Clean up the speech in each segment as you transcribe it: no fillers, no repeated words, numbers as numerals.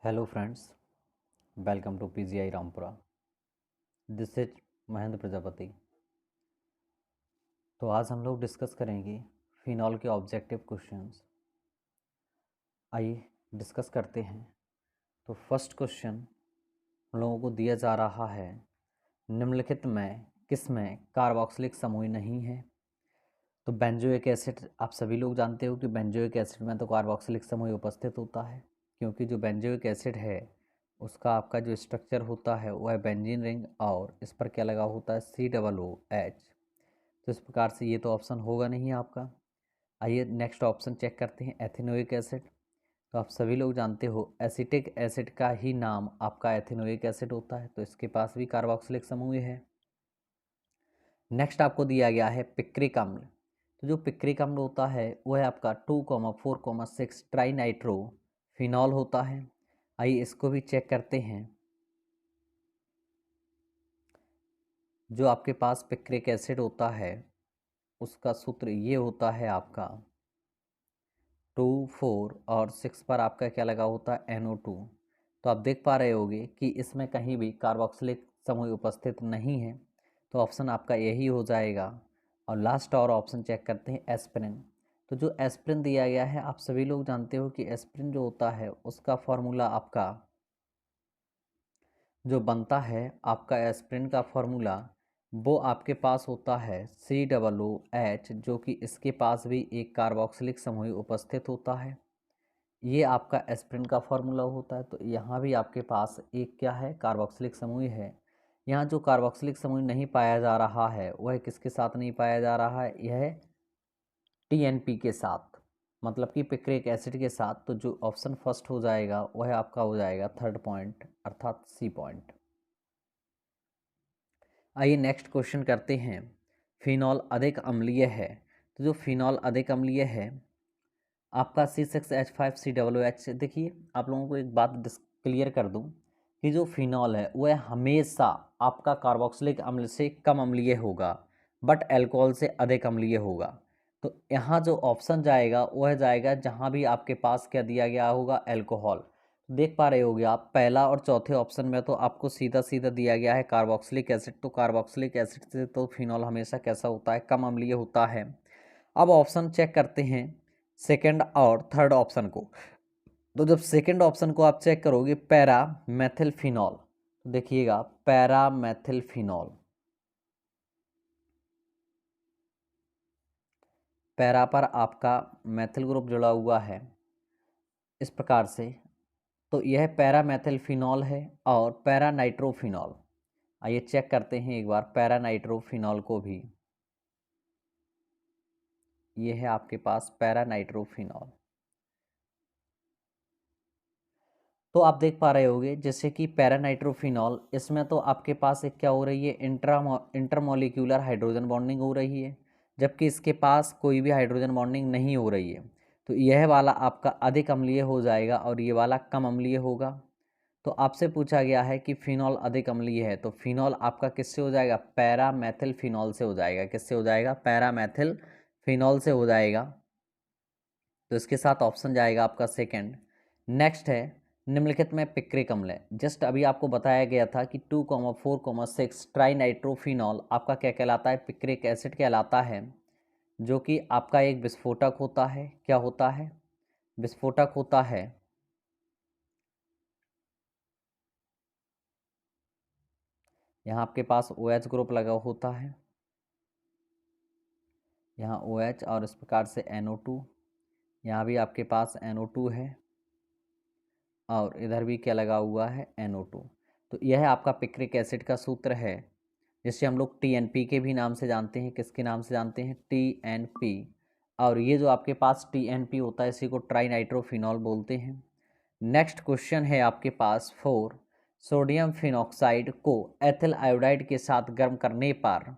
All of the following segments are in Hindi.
Hello friends, welcome to PGI Rampura. This is Mahendra Prajapati. तो आज हम लोग डिस्कस करेंगे फिनॉल के ऑब्जेक्टिव क्वेश्चंस। आइए डिस्कस करते हैं। तो फर्स्ट क्वेश्चन हम लोगों को दिया जा रहा है, निम्नलिखित में किस में कार्बोक्सिलिक समूह नहीं है। तो बेंजोइक एसिड, आप सभी लोग जानते हो कि बेंजोइक एसिड में तो कार्बोक्सिलिक समूह उपस्थित होता है, क्योंकि जो बेंजोइक एसिड है उसका आपका जो स्ट्रक्चर होता है वह है बेंजीन रिंग और इस पर क्या लगा होता है COOH। तो इस प्रकार से ये तो ऑप्शन होगा नहीं आपका। आइए नेक्स्ट ऑप्शन चेक करते हैं, एथेनोइक एसिड। तो आप सभी लोग जानते हो एसिटिक एसिड का ही नाम आपका एथेनोइक एसिड होता है, तो इसके पास भी कार्बोक्सिलिक समूह है। नेक्स्ट आपको दिया गया है पिक्रिक अम्ल। तो जो पिक्रिक अम्ल होता है वह आपका 2,4,6 ट्राई नाइट्रो फिनॉल होता है। आइए इसको भी चेक करते हैं। जो आपके पास पिक्रिक एसिड होता है उसका सूत्र ये होता है आपका 2, 4 और 6 पर आपका क्या लगा होता है NO2। तो आप देख पा रहे होगे कि इसमें कहीं भी कार्बोक्सिलिक समूह उपस्थित नहीं है, तो ऑप्शन आपका यही हो जाएगा। और लास्ट और ऑप्शन चेक करते हैं एस्पिरिन। तो जो एस्पिरिन दिया गया है, आप सभी लोग जानते हो कि एस्पिरिन जो होता है उसका फॉर्मूला आपका जो बनता है, आपका एस्पिरिन का फॉर्मूला वो आपके पास होता है COOH, जो कि इसके पास भी एक कार्बोक्सिलिक समूह उपस्थित होता है। ये आपका एस्पिरिन का फॉर्मूला होता है। तो यहाँ भी आपके पास एक क्या है, कार्बोक्सिलिक समूह है। यहाँ जो कार्बोक्सिलिक समूह नहीं पाया जा रहा है वह किसके साथ नहीं पाया जा रहा है, यह TNP के साथ, मतलब कि पिक्रिक एसिड के साथ। तो जो ऑप्शन फर्स्ट हो जाएगा वह आपका हो जाएगा थर्ड पॉइंट, अर्थात C पॉइंट। आइए नेक्स्ट क्वेश्चन करते हैं, फिनॉल अधिक अम्लीय है। तो जो फिनॉल अधिक अम्लीय है आपका C6H5COOH। देखिए आप लोगों को एक बात क्लियर कर दूं कि जो फिनॉल है वह हमेशा आपका कार्बोक्सिलिक अम्ल से कम अम्लीय होगा, बट अल्कोहल से अधिक अम्लीय होगा। तो यहाँ जो ऑप्शन जाएगा वह जाएगा जहाँ भी आपके पास क्या दिया गया होगा, अल्कोहल। देख पा रहे होगे आप, पहला और चौथे ऑप्शन में तो आपको सीधा सीधा दिया गया है कार्बोक्सिलिक एसिड। तो कार्बोक्सिलिक एसिड से तो फिनॉल हमेशा कैसा होता है, कम अम्लीय होता है। अब ऑप्शन चेक करते हैं सेकंड और थर्ड ऑप्शन को। तो जब सेकंड ऑप्शन को आप चेक करोगे, पैरा मैथिल फिनॉल, तो देखिएगा पैरा मैथिल फिनॉल, पैरा पर आपका मैथिल ग्रुप जुड़ा हुआ है इस प्रकार से। तो यह पैरा मैथिल फिनॉल है और पैरा नाइट्रोफिनॉल। आइए चेक करते हैं एक बार पैरा नाइट्रोफिनॉल को भी। यह है आपके पास पैरा नाइट्रोफिनॉल। तो आप देख पा रहे होगे जैसे कि पैरानाइट्रोफिनॉल, इसमें तो आपके पास एक क्या हो रही है, इंटरमोलिक्यूलर हाइड्रोजन बॉन्डिंग हो रही है, जबकि इसके पास कोई भी हाइड्रोजन बॉन्डिंग नहीं हो रही है। तो यह वाला आपका अधिक अम्लीय हो जाएगा और ये वाला कम अम्लीय होगा। तो आपसे पूछा गया है कि फिनॉल अधिक अम्लीय है, तो फिनॉल आपका किससे हो जाएगा, पैरामेथिल फिनॉल से हो जाएगा। किससे हो जाएगा, पैरामेथिल फिनॉल से हो जाएगा। तो इसके साथ ऑप्शन जाएगा आपका सेकंड। नेक्स्ट है, निम्नलिखित में पिक्रिक अम्ल है। जस्ट अभी आपको बताया गया था कि 2,4,6 ट्राई नाइट्रोफिनॉल आपका क्या कहलाता है, पिक्रिक एसिड कहलाता है, जो कि आपका एक विस्फोटक होता है। क्या होता है, विस्फोटक होता है। यहाँ आपके पास OH ग्रुप लगा होता है, यहाँ OH और इस प्रकार से NO2, यहाँ भी आपके पास NO2 है और इधर भी क्या लगा हुआ है, NO2। तो यह आपका पिक्रिक एसिड का सूत्र है, जिसे हम लोग TNP के भी नाम से जानते हैं। किसके नाम से जानते हैं, TNP। और ये जो आपके पास TNP होता है इसी को ट्राई नाइट्रोफिनॉल बोलते हैं। नेक्स्ट क्वेश्चन है आपके पास 4, सोडियम फिनॉक्साइड को एथिल आयोडाइड के साथ गर्म करने पर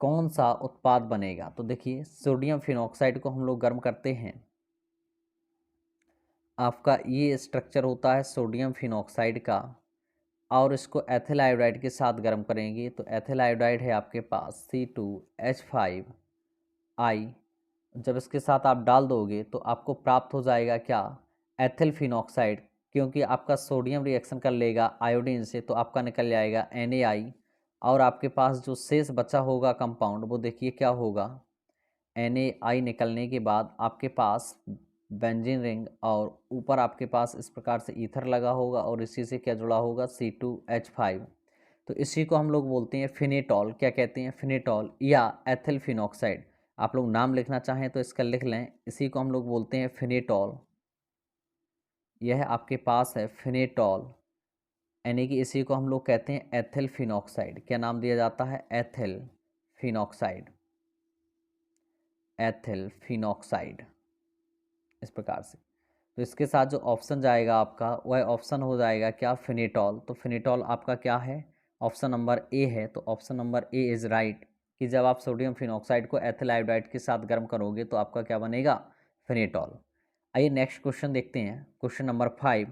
कौन सा उत्पाद बनेगा। तो देखिए सोडियम फिनॉक्साइड को हम लोग गर्म करते हैं, आपका ये स्ट्रक्चर होता है सोडियम फिनॉक्साइड का, और इसको एथिल आयोडाइड के साथ गर्म करेंगे। तो एथिल आयोडाइड है आपके पास C2H5I। जब इसके साथ आप डाल दोगे तो आपको प्राप्त हो जाएगा क्या, एथिल फिनॉक्साइड। क्योंकि आपका सोडियम रिएक्शन कर लेगा आयोडीन से, तो आपका निकल जाएगा Na, और आपके पास जो शेष बचा होगा कंपाउंड वो देखिए क्या होगा। Na निकलने के बाद आपके पास बेंजीन रिंग और ऊपर आपके पास इस प्रकार से ईथर लगा होगा और इसी से क्या जुड़ा होगा C2H5। तो इसी को हम लोग बोलते हैं फिनेटॉल। क्या कहते हैं? फिनेटॉल या एथिल फिनॉक्साइड। आप लोग नाम लिखना चाहें तो इसका लिख लें, इसी को हम लोग बोलते हैं फिनेटॉल। यह आपके पास है फिनेटॉल, यानी कि इसी को हम लोग कहते हैं एथिल फिनॉक्साइड। क्या नाम दिया जाता है? Ethyl phenoxide. एथिल फिनॉक्साइड इस प्रकार से। तो इसके साथ जो ऑप्शन जाएगा आपका वह ऑप्शन हो जाएगा क्या? फिनेटॉल। तो फिनेटॉल आपका क्या है? ऑप्शन नंबर ए है। तो option number A is right कि जब आप सोडियम फिनॉक्साइड को एथिल आयोडाइड के साथ गर्म करोगे तो आपका क्या बनेगा? फिनेटॉल। आइए नेक्स्ट क्वेश्चन देखते हैं। Question number 5,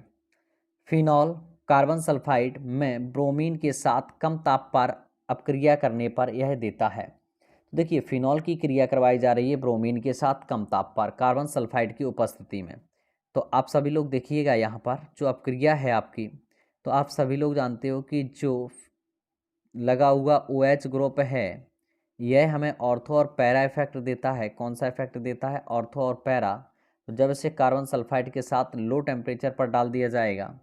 phenol carbon sulphide में ब्रोमीन के साथ कम ताप पर अपक्रिया करने पर यह देता है। देखिए फिनॉल की क्रिया करवाई जा रही है ब्रोमीन के साथ कम ताप पर कार्बन सल्फाइड की उपस्थिति में। तो आप सभी लोग देखिएगा यहाँ पर जो अपक्रिया है आपकी, तो आप सभी लोग जानते हो कि जो लगा हुआ OH ग्रुप है यह हमें ऑर्थो और पैरा इफेक्ट देता है। कौन सा इफेक्ट देता है? ऑर्थो और पैरा। तो जब इसे कार्बन सल्फाइड के साथ लो टेम्परेचर पर डाल दिया जाएगा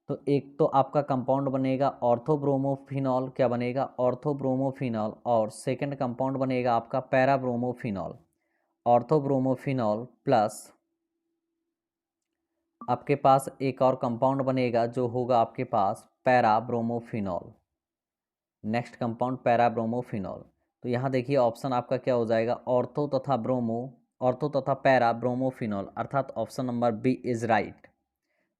तो एक तो आपका कंपाउंड बनेगा ऑर्थोब्रोमोफिनॉल। क्या बनेगा? ऑर्थोब्रोमोफिनॉल। और सेकंड कंपाउंड बनेगा आपका पैराब्रोमोफिनॉल। ऑर्थोब्रोमोफिनॉल प्लस आपके पास एक और कंपाउंड बनेगा जो होगा आपके पास पैराब्रोमोफिनॉल। Next compound पैराब्रोमोफिनॉल। तो यहाँ देखिए ऑप्शन आपका क्या हो जाएगा? ऑर्थो तथा पैरा ब्रोमोफिनॉल, अर्थात option number B is right.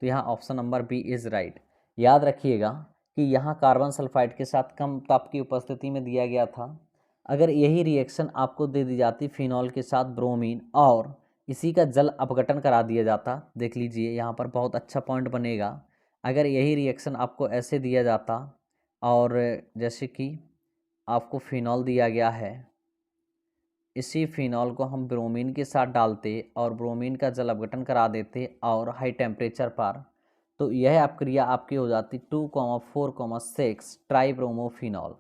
तो यहाँ option number B is right. याद रखिएगा कि यहाँ कार्बन सल्फाइड के साथ कम ताप की उपस्थिति में दिया गया था। अगर यही रिएक्शन आपको दे दी जाती फिनॉल के साथ ब्रोमीन और इसी का जल अपघटन करा दिया जाता, देख लीजिए यहाँ पर बहुत अच्छा पॉइंट बनेगा। अगर यही रिएक्शन आपको ऐसे दिया जाता और जैसे कि आपको फिनॉल दिया गया है, इसी फिनॉल को हम ब्रोमीन के साथ डालते और ब्रोमीन का जल अपघटन करा देते और हाई टेम्परेचर पर, तो यह अपक्रिया आपकी हो जाती 2,4,6 ट्राइब्रोमोफिनॉल।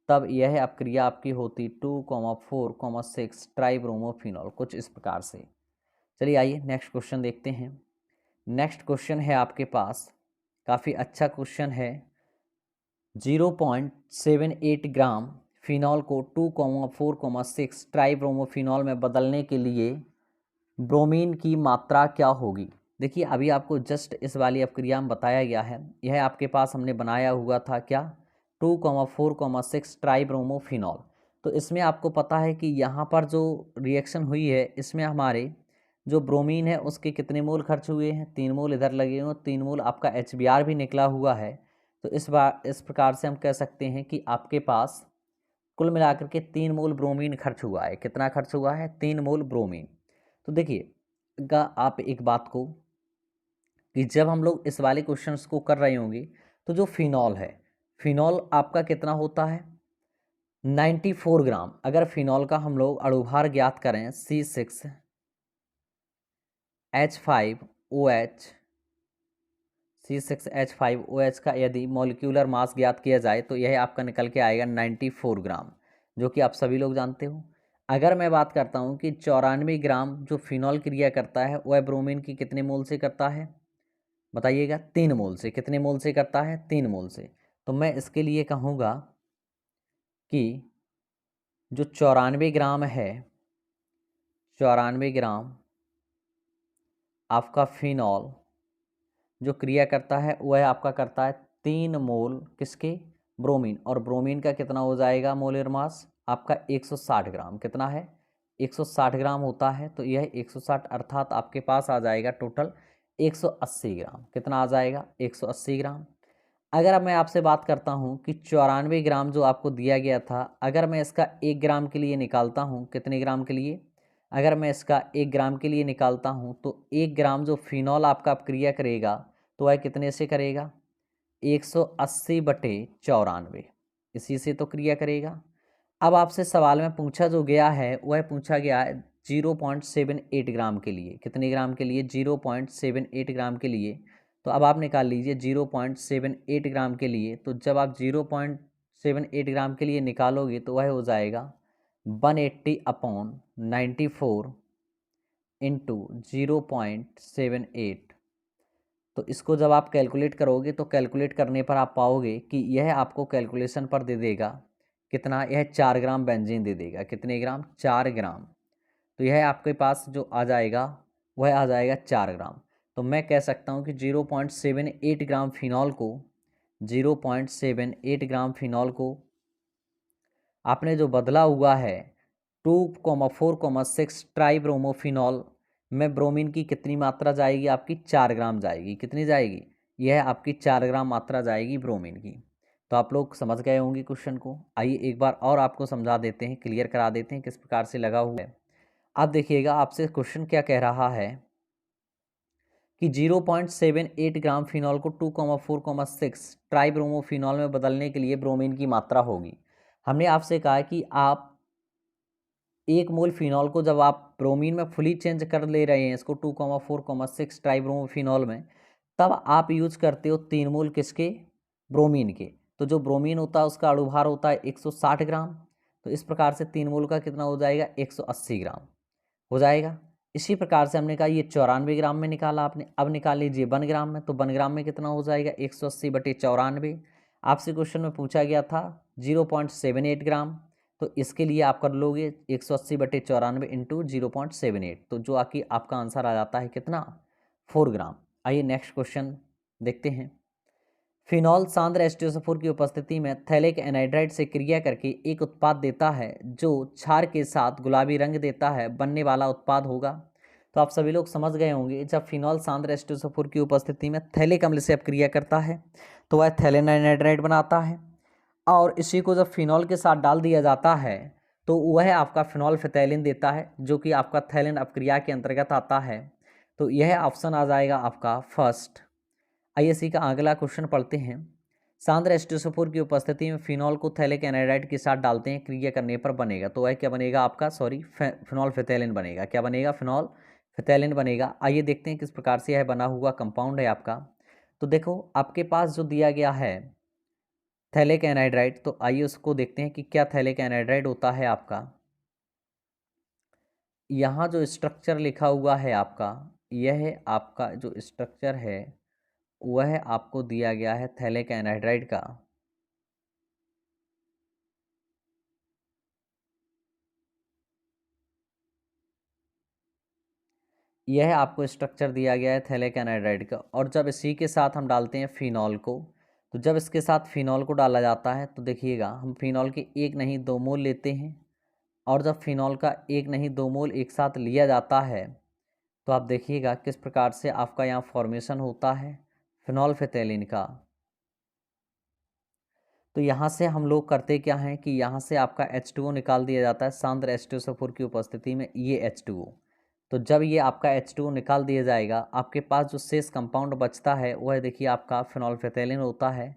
तब यह अपक्रिया आपकी होती 2,4,6 ट्राइब्रोमोफिनॉल, कुछ इस प्रकार से। चलिए आइए नेक्स्ट क्वेश्चन देखते हैं। नेक्स्ट क्वेश्चन है आपके पास, काफ़ी अच्छा क्वेश्चन है। 0.78 ग्राम फिनॉल को 2,4,6 ट्राइब्रोमोफिनॉल में बदलने के लिए ब्रोमीन की मात्रा क्या होगी? देखिए अभी आपको जस्ट इस वाली अपक्रिया में बताया गया है, यह आपके पास हमने बनाया हुआ था क्या? 2,4,6 ट्राइब्रोमोफिनॉल। तो इसमें आपको पता है कि यहाँ पर जो रिएक्शन हुई है इसमें हमारे जो ब्रोमीन है उसके कितने मोल खर्च हुए हैं? 3 मोल इधर लगे हुए, 3 मोल आपका HBr भी निकला हुआ है। तो इस प्रकार से हम कह सकते हैं कि आपके पास कुल मिलाकर के 3 मोल ब्रोमीन खर्च हुआ है। कितना खर्च हुआ है? 3 मोल ब्रोमीन। तो देखिए आप एक बात को कि जब हम लोग इस वाले क्वेश्चंस को कर रहे होंगे तो जो फिनॉल है, फिनॉल आपका कितना होता है? 94 ग्राम। अगर फिनॉल का हम लोग अणुभार ज्ञात करें C6H5OH का यदि मॉलिक्यूलर मास ज्ञात किया जाए तो यह आपका निकल के आएगा 94 ग्राम, जो कि आप सभी लोग जानते हो। अगर मैं बात करता हूँ कि 94 ग्राम जो फिनॉल क्रिया करता है वह ब्रोमीन की कितने मोल से करता है? बताइएगा। 3 मोल से। कितने मोल से करता है? 3 मोल से। तो मैं इसके लिए कहूँगा कि जो 94 ग्राम है, 94 ग्राम आपका फिनॉल जो क्रिया करता है वह आपका करता है 3 मोल किसके? ब्रोमीन। और ब्रोमीन का कितना हो जाएगा मोलर मास? आपका 160 ग्राम। कितना है? 160 ग्राम होता है। तो यह 160 अर्थात आपके पास आ जाएगा टोटल 180 ग्राम। कितना आ जाएगा? 180 ग्राम। अगर अब मैं आपसे बात करता हूँ कि 94 ग्राम जो आपको दिया गया था, अगर मैं इसका 1 ग्राम के लिए निकालता हूँ, कितने ग्राम के लिए? अगर मैं इसका 1 ग्राम के लिए निकालता हूँ तो 1 ग्राम जो फिनॉल आपका अपक्रिया करेगा तो वह कितने से करेगा? 180/94, इसी से तो क्रिया करेगा। अब आपसे सवाल में पूछा जो गया है वह पूछा गया है 0.78 ग्राम के लिए। कितने ग्राम के लिए? 0.78 ग्राम के लिए। तो अब आप निकाल लीजिए 0.78 ग्राम के लिए। तो जब आप 0.78 ग्राम के लिए निकालोगे तो वह हो जाएगा 180/94 इंटू 0.78। तो इसको जब आप कैलकुलेट करोगे तो कैलकुलेट करने पर आप पाओगे कि यह आपको कैलकुलेशन पर दे देगा कितना, यह 4 ग्राम बेंजीन दे देगा। कितने ग्राम? 4 ग्राम। तो यह आपके पास जो आ जाएगा वह आ जाएगा 4 ग्राम। तो मैं कह सकता हूँ कि 0.78 ग्राम फिनॉल को 0.78 ग्राम फिनॉल को आपने जो बदला हुआ है 2,4,6 ट्राइब्रोमोफिनॉल में ब्रोमीन की कितनी मात्रा जाएगी? आपकी 4 ग्राम जाएगी। कितनी जाएगी? यह आपकी 4 ग्राम मात्रा जाएगी ब्रोमीन की। तो आप लोग समझ गए होंगे क्वेश्चन को। आइए एक बार और आपको समझा देते हैं, क्लियर करा देते हैं किस प्रकार से लगा हुआ है। आप देखिएगा आपसे क्वेश्चन क्या कह रहा है कि 0.78 ग्राम फिनॉल को 2,4,6 ट्राइब्रोमोफिनॉल में बदलने के लिए ब्रोमीन की मात्रा होगी। हमने आपसे कहा कि आप 1 मोल फिनॉल को जब आप ब्रोमीन में फुली चेंज कर ले रहे हैं इसको 2,4,6 ट्राइब्रोमोफिनॉल में, तब आप यूज करते हो 3 मोल किसके? ब्रोमीन के। तो जो ब्रोमीन होता है उसका अणुभार होता है 160 ग्राम। तो इस प्रकार से 3 मोल का कितना हो जाएगा? 180 ग्राम हो जाएगा। इसी प्रकार से हमने कहा ये 94 ग्राम में निकाला आपने, अब निकाल लीजिए 1 ग्राम में। तो 1 ग्राम में कितना हो जाएगा? 180/94। आपसे क्वेश्चन में पूछा गया था 0.78 ग्राम, तो इसके लिए आप कर लोगे 180/94 इंटू 0.78। तो जो आकि आपका आंसर आ जाता है कितना? 4 ग्राम। आइए नेक्स्ट क्वेश्चन देखते हैं। फिनॉल सांद्र H2SO4 की उपस्थिति में थैलिक एनहाइड्राइड से क्रिया करके एक उत्पाद देता है जो क्षार के साथ गुलाबी रंग देता है, बनने वाला उत्पाद होगा। तो आप सभी लोग समझ गए होंगे, जब फिनॉल सांद्र H2SO4 की उपस्थिति में थैलिक अम्ल से अपक्रिया करता है तो वह थैलेन एनहाइड्राइड बनाता है, और इसी को जब फिनॉल के साथ डाल दिया जाता है तो वह आपका फिनॉल फिथैलिन देता है, जो कि आपका थैलिन अपक्रिया के अंतर्गत आता है। तो यह ऑप्शन आ जाएगा आपका फर्स्ट। आइए इसी का अगला क्वेश्चन पढ़ते हैं। सांद्र H2SO4 की उपस्थिति में फिनॉल को थैलिक एनहाइड्राइड के साथ डालते हैं, क्रिया करने पर बनेगा। तो वह क्या बनेगा आपका? फिनॉल फिथैलिन बनेगा। क्या बनेगा? फिनॉल फिथैलिन बनेगा। आइए देखते हैं किस प्रकार से यह बना हुआ कंपाउंड है आपका। तो देखो आपके पास जो दिया गया है थैलिक एनहाइड्राइड, तो आइए उसको देखते हैं कि क्या थैलिक एनहाइड्राइड होता है आपका। यहाँ जो स्ट्रक्चर लिखा हुआ है आपका, यह आपका जो स्ट्रक्चर है वह आपको दिया गया है थैलिक एनहाइड्राइड का। यह आपको स्ट्रक्चर दिया गया है थैलिक एनहाइड्राइड का। और जब इसी के साथ हम डालते हैं फिनॉल को, तो जब इसके साथ फिनॉल को डाला जाता है तो देखिएगा हम फिनॉल के 1 नहीं 2 मोल लेते हैं, और जब फिनॉल का 1 नहीं 2 मोल एक साथ लिया जाता है तो आप देखिएगा किस प्रकार से आपका यहाँ फॉर्मेशन होता है फिनॉल फिथैलिन का। तो यहाँ से हम लोग करते क्या हैं कि यहाँ से आपका H2O निकाल दिया जाता है सांद्र H2SO4 की उपस्थिति में, ये H2O। तो जब ये आपका H2O निकाल दिया जाएगा, आपके पास जो शेष कंपाउंड बचता है वह देखिए आपका फिनॉल फिथैलिन होता है।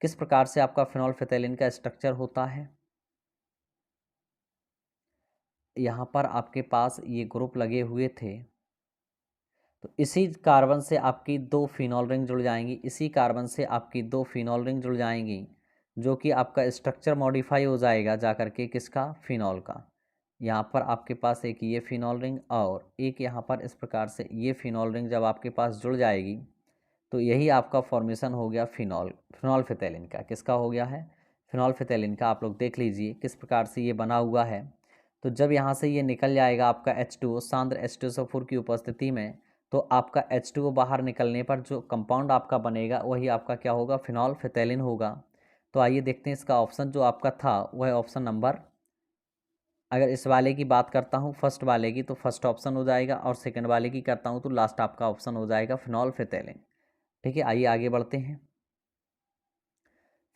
किस प्रकार से आपका फिनॉल फिथैलिन का स्ट्रक्चर होता है, यहाँ पर आपके पास ये ग्रुप लगे हुए थे, तो इसी कार्बन से आपकी 2 फिनॉल रिंग जुड़ जाएंगी, इसी कार्बन से आपकी 2 फिनॉल रिंग जुड़ जाएंगी, जो कि आपका स्ट्रक्चर मॉडिफाई हो जाएगा जा करके किसका? फिनॉल का। यहाँ पर आपके पास एक ये फिनॉल रिंग और एक यहाँ पर इस प्रकार से ये फिनॉल रिंग जब आपके पास जुड़ जाएगी तो यही आपका फॉर्मेशन हो गया फिनॉल फिथैलिन का। किसका हो गया है? फिनॉल फिथैलिन का। आप लोग देख लीजिए किस प्रकार से ये बना हुआ है। तो जब यहाँ से ये निकल जाएगा आपका H2O सांद्र H2SO4 की उपस्थिति में, तो आपका H2O बाहर निकलने पर जो कंपाउंड आपका बनेगा वही आपका क्या होगा? फिनॉल फिथैलिन होगा। तो आइए देखते हैं इसका ऑप्शन जो आपका था वह ऑप्शन नंबर, अगर इस वाले की बात करता हूँ फर्स्ट वाले की, तो फर्स्ट ऑप्शन हो जाएगा, और सेकंड वाले की करता हूँ तो लास्ट आपका ऑप्शन हो जाएगा फिनॉल फिथैलिन। ठीक है, आइए आगे बढ़ते हैं।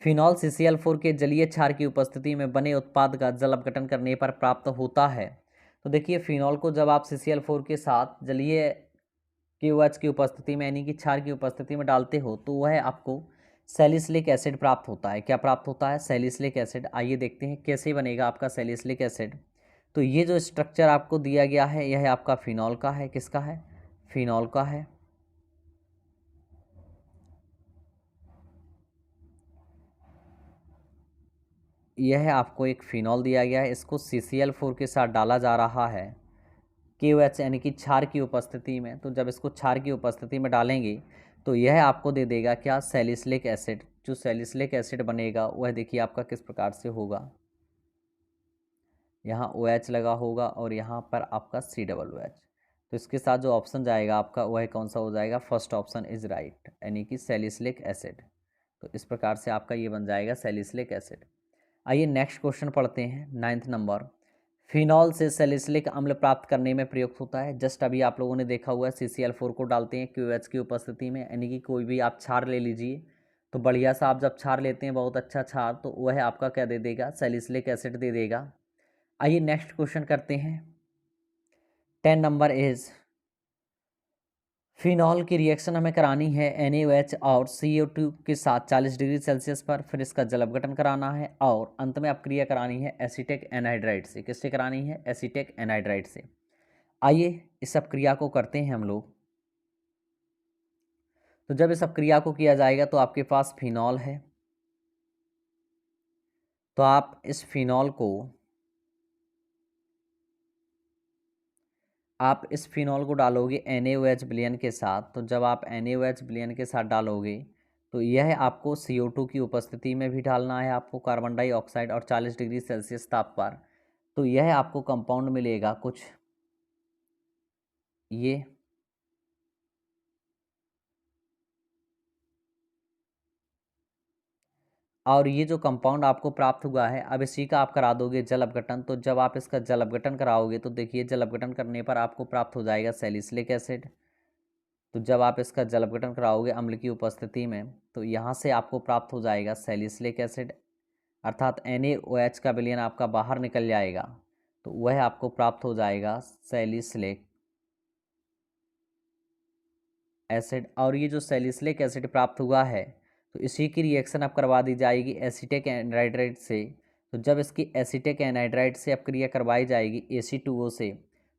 फिनॉल CCl4 के जलीय क्षार की उपस्थिति में बने उत्पाद का जल अपघटन करने पर प्राप्त होता है। तो देखिए फिनॉल को जब आप CCl4 के साथ जलीय KOH की उपस्थिति में यानी कि क्षार की उपस्थिति में डालते हो तो वह आपको सैलिसिलिक एसिड प्राप्त होता है। क्या प्राप्त होता है? Salicylic acid. आइए देखते हैं कैसे बनेगा आपका सैलिसिलिक एसिड। तो ये जो स्ट्रक्चर आपको दिया गया है यह आपका फिनॉल का है। किसका है? फिनॉल का है। यह आपको एक फिनॉल दिया गया है, इसको CCl4 के साथ डाला जा रहा है KOH यानी कि क्षार की उपस्थिति में। तो जब इसको क्षार की उपस्थिति में डालेंगे तो यह आपको दे देगा क्या, सैलिसिलिक एसिड। जो सैलिसिलिक एसिड बनेगा वह देखिए आपका किस प्रकार से होगा, यहाँ OH लगा होगा और यहाँ पर आपका COOH। तो इसके साथ जो ऑप्शन जाएगा आपका वह कौन सा हो जाएगा, फर्स्ट ऑप्शन इज राइट, यानी कि सैलिसिलिक एसिड। तो इस प्रकार से आपका ये बन जाएगा सैलिसिलिक एसिड। आइए नेक्स्ट क्वेश्चन पढ़ते हैं, 9th नंबर। फिनॉल से सैलिसिलिक अम्ल प्राप्त करने में प्रयुक्त होता है। जस्ट अभी आप लोगों ने देखा हुआ है CCl4 को डालते हैं KOH की उपस्थिति में, यानी कि कोई भी आप क्षार ले लीजिए तो बढ़िया सा आप जब क्षार लेते हैं बहुत अच्छा क्षार, तो वह आपका क्या दे देगा, सैलिसिलिक एसिड दे देगा। आइए नेक्स्ट क्वेश्चन करते हैं, 10 नंबर इज फिनॉल की रिएक्शन हमें करानी है NaOH और CO2 के साथ 40 डिग्री सेल्सियस पर, फिर इसका जल अपघटन कराना है और अंत में अपक्रिया करानी है एसीटेट एनहाइड्राइड से। किससे करानी है, एसीटेट एनहाइड्राइड से। आइए इस अपक्रिया को करते हैं हम लोग। तो जब इस अपक्रिया को किया जाएगा तो आपके पास फिनॉल है, तो आप इस फिनॉल को डालोगे NaOH विलयन के साथ। तो जब आप NaOH विलयन के साथ डालोगे तो यह आपको CO2 की उपस्थिति में भी डालना है आपको, कार्बन डाइऑक्साइड, और 40 डिग्री सेल्सियस ताप पर। तो यह आपको कंपाउंड मिलेगा कुछ ये, और ये जो कंपाउंड आपको प्राप्त हुआ है अब इसी का आप करा दोगे जल अपघटन। तो जब आप इसका जल अपघटन कराओगे तो देखिए जल अपघटन करने पर आपको प्राप्त हो जाएगा सैलिसिलिक एसिड। तो जब आप इसका जल अपघटन कराओगे अम्ल की उपस्थिति में तो यहाँ से आपको प्राप्त हो जाएगा सैलिसिलिक एसिड, अर्थात NaOH का विलयन आपका बाहर निकल जाएगा, तो वह आपको प्राप्त हो जाएगा सैलिसिलिक एसिड। और ये जो सैलिसिलिक एसिड प्राप्त हुआ है तो इसी की रिएक्शन अब करवा दी जाएगी एसीटेट एनहाइड्राइड से। तो जब इसकी एसीटेट एनहाइड्राइड से अपक्रिया करवाई जाएगी AC2O से,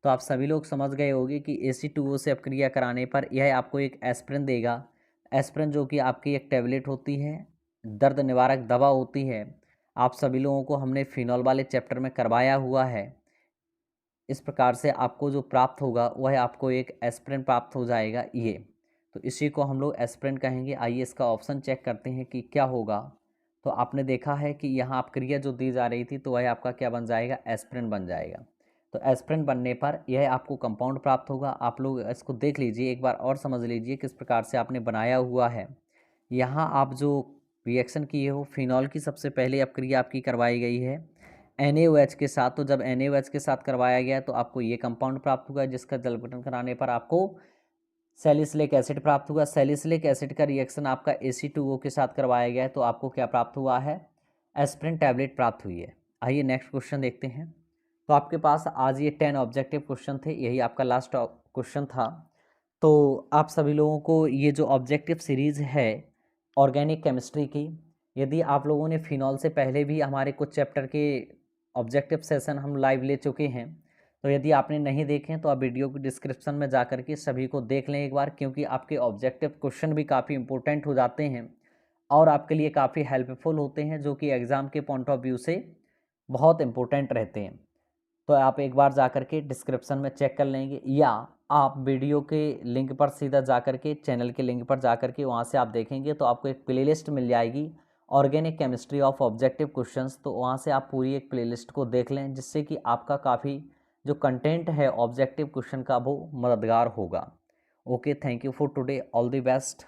तो आप सभी लोग समझ गए होंगे कि AC2O से अपक्रिया कराने पर यह आपको एक एस्प्रिन देगा। एस्प्रिन जो कि आपकी एक टैबलेट होती है, दर्द निवारक दवा होती है। आप सभी लोगों को हमने फिनॉल वाले चैप्टर में करवाया हुआ है। इस प्रकार से आपको जो प्राप्त होगा वह आपको एक एस्प्रिन प्राप्त हो जाएगा ये, तो इसी को हम लोग एस्प्रिन कहेंगे। आइए इसका ऑप्शन चेक करते हैं कि क्या होगा। तो आपने देखा है कि यहाँ अपक्रिया जो दी जा रही थी तो वह आपका क्या बन जाएगा, एस्प्रिन बन जाएगा। तो एस्प्रिन बनने पर यह आपको कंपाउंड प्राप्त होगा। आप लोग इसको देख लीजिए एक बार और समझ लीजिए किस प्रकार से आपने बनाया हुआ है। यहाँ आप जो रिएक्शन किए हो, फिनॉल की सबसे पहले अपक्रिया आपकी करवाई गई है NaOH के साथ। तो जब NaOH के साथ करवाया गया तो आपको ये कंपाउंड प्राप्त हुआ, जिसका जल अपघटन कराने पर आपको सैलिसिलिक एसिड प्राप्त हुआ। सैलिसिलिक एसिड का रिएक्शन आपका AC2O के साथ करवाया गया है तो आपको क्या प्राप्त हुआ है, एस्प्रिन टैबलेट प्राप्त हुई है। आइए नेक्स्ट क्वेश्चन देखते हैं। तो आपके पास आज ये 10 ऑब्जेक्टिव क्वेश्चन थे, यही आपका लास्ट क्वेश्चन था। तो आप सभी लोगों को ये जो ऑब्जेक्टिव सीरीज़ है ऑर्गेनिक केमिस्ट्री की, यदि आप लोगों ने फिनॉल से पहले भी हमारे कुछ चैप्टर के ऑब्जेक्टिव सेशन हम लाइव ले चुके हैं, तो यदि आपने नहीं देखे तो आप वीडियो की डिस्क्रिप्शन में जा कर के सभी को देख लें एक बार, क्योंकि आपके ऑब्जेक्टिव क्वेश्चन भी काफ़ी इंपॉर्टेंट हो जाते हैं और आपके लिए काफ़ी हेल्पफुल होते हैं, जो कि एग्ज़ाम के पॉइंट ऑफ व्यू से बहुत इंपॉर्टेंट रहते हैं। तो आप एक बार जा कर के डिस्क्रिप्शन में चेक कर लेंगे, या आप वीडियो के लिंक पर सीधा जा कर के चैनल के लिंक पर जा कर के वहाँ से आप देखेंगे तो आपको एक प्लेलिस्ट मिल जाएगी organic chemistry of objective questions. तो वहाँ से आप पूरी एक प्लेलिस्ट को देख लें, जिससे कि आपका काफ़ी जो कंटेंट है ऑब्जेक्टिव क्वेश्चन का वो मददगार होगा। Okay, thank you for today, all the best.